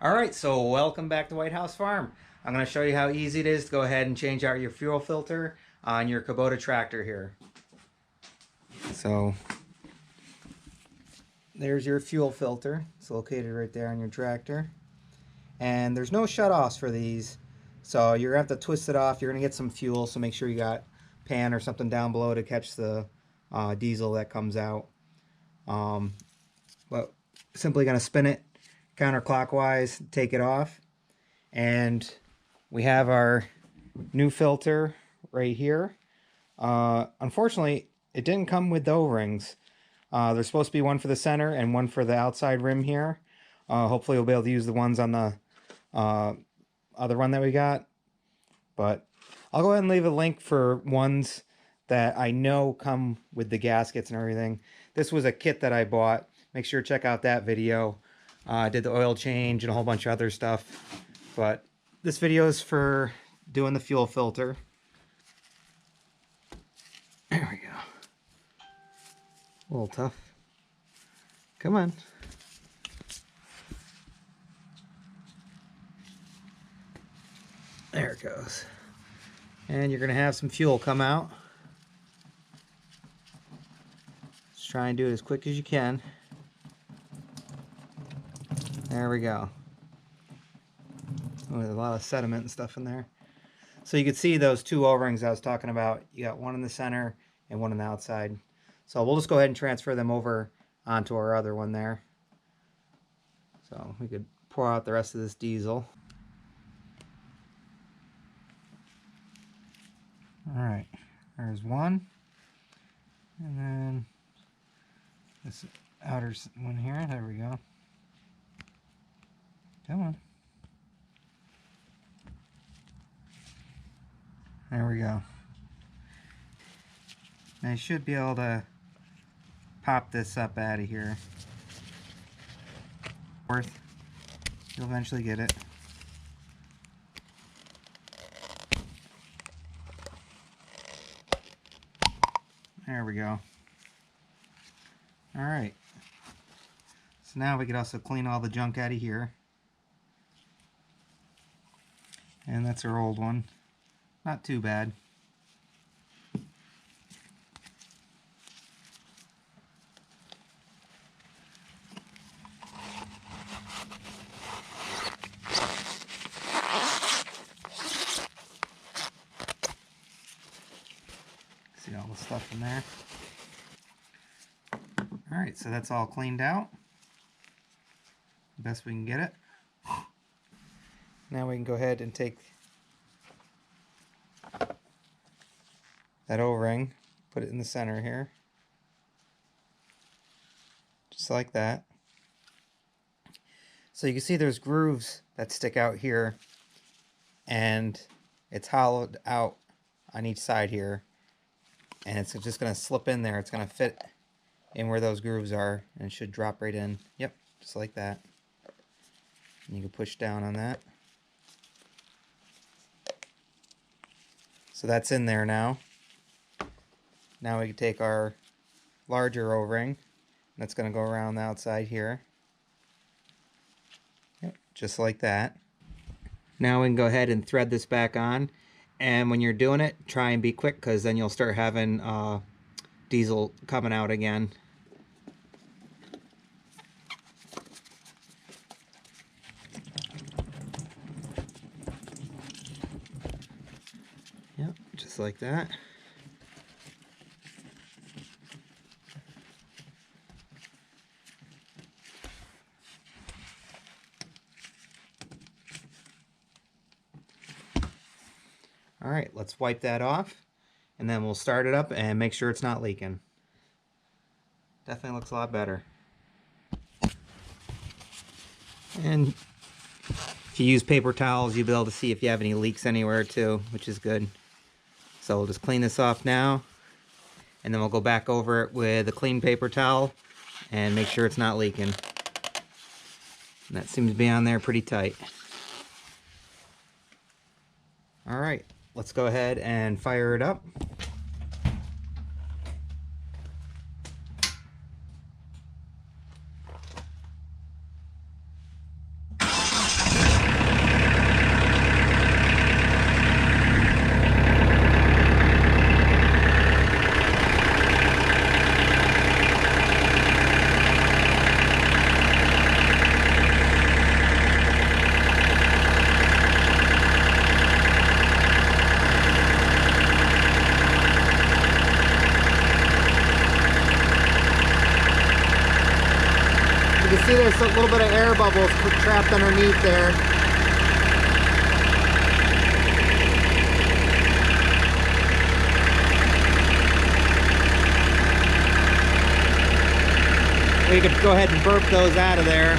All right, so welcome back to White House Farm. I'm going to show you how easy it is to go ahead and change out your fuel filter on your Kubota tractor here. So there's your fuel filter. It's located right there on your tractor. And there's no shutoffs for these, so you're going to have to twist it off. You're going to get some fuel, so make sure you got a pan or something down below to catch the diesel that comes out. But simply going to spin it counterclockwise, take it off, and we have our new filter right here. Unfortunately, it didn't come with the O-rings. There's supposed to be one for the center and one for the outside rim here. Hopefully we'll be able to use the ones on the other one that we got. But I'll go ahead and leave a link for ones that I know come with the gaskets and everything. This was a kit that I bought. Make sure to check out that video. I did the oil change and a whole bunch of other stuff. But this video is for doing the fuel filter. There we go. A little tough. Come on. There it goes. And you're going to have some fuel come out. Just try and do it as quick as you can. There we go. Oh, there's a lot of sediment and stuff in there. So you can see those two O-rings I was talking about. You got one in the center and one on the outside. So we'll just go ahead and transfer them over onto our other one there. So we could pour out the rest of this diesel. Alright, there's one. And then this outer one here. There we go. Come on. There we go. I should be able to pop this up out of here. You'll eventually get it. There we go. Alright. So now we could also clean all the junk out of here. And that's our old one. Not too bad. See all the stuff in there. Alright, so that's all cleaned out. Best we can get it. Now we can go ahead and take that O-ring, put it in the center here. Just like that. So you can see there's grooves that stick out here, and it's hollowed out on each side here. And it's just going to slip in there. It's going to fit in where those grooves are, and it should drop right in. Yep, just like that. And you can push down on that. So that's in there now. Now we can take our larger O-ring. That's going to go around the outside here. Yep, just like that. Now we can go ahead and thread this back on. And when you're doing it, try and be quick, because then you'll start having diesel coming out again. Yep, just like that. Alright, let's wipe that off, and then we'll start it up and make sure it's not leaking. Definitely looks a lot better. And if you use paper towels, you'll be able to see if you have any leaks anywhere too, which is good. So we'll just clean this off now, and then we'll go back over it with a clean paper towel and make sure it's not leaking. And that seems to be on there pretty tight. Alright, let's go ahead and fire it up. see there's a little bit of air bubbles trapped underneath there. We could go ahead and burp those out of there.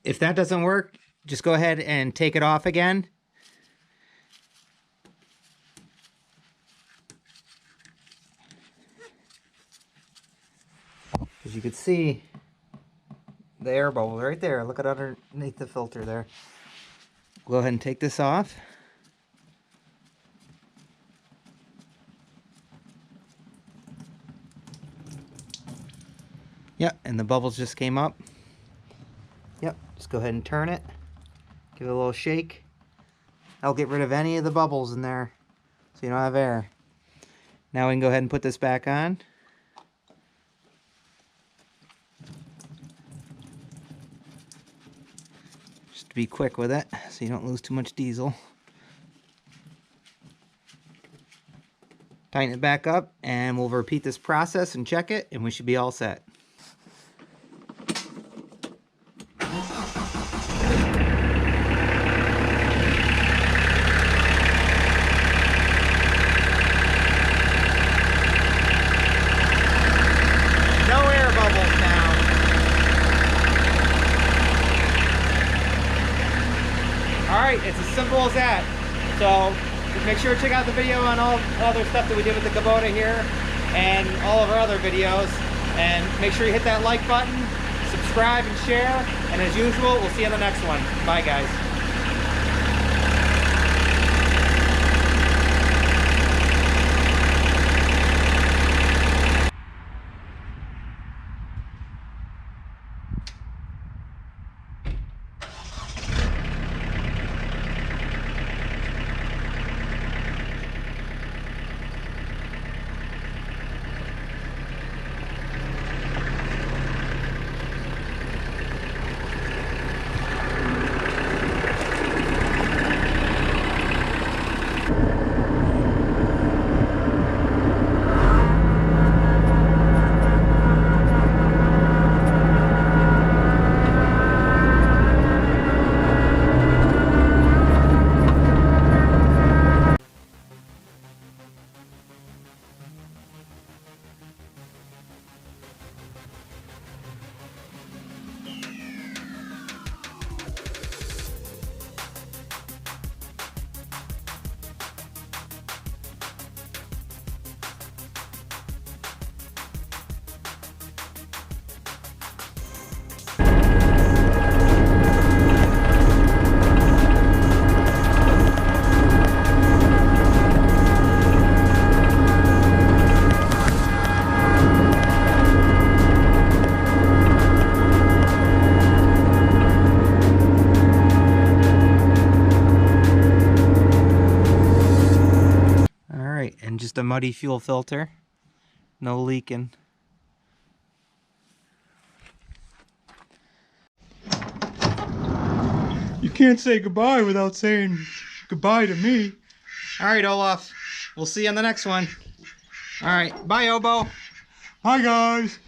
If that doesn't work, just go ahead and take it off again. As you can see, the air bubble right there. Look at underneath the filter there. Go ahead and take this off. Yep, and the bubbles just came up. Yep, just go ahead and turn it. Give it a little shake. That'll get rid of any of the bubbles in there, so you don't have air. Now we can go ahead and put this back on. Just to be quick with it, so you don't lose too much diesel. Tighten it back up, and we'll repeat this process and check it, and we should be all set. Alright, it's as simple as that. So make sure to check out the video on all other stuff that we did with the Kubota here and all of our other videos. And make sure you hit that like button, subscribe and share. And as usual, we'll see you on the next one. Bye guys. And just a muddy fuel filter, no leaking. You can't say goodbye without saying goodbye to me. All right, Olaf, we'll see you on the next one. All right, bye, Obo. Hi guys.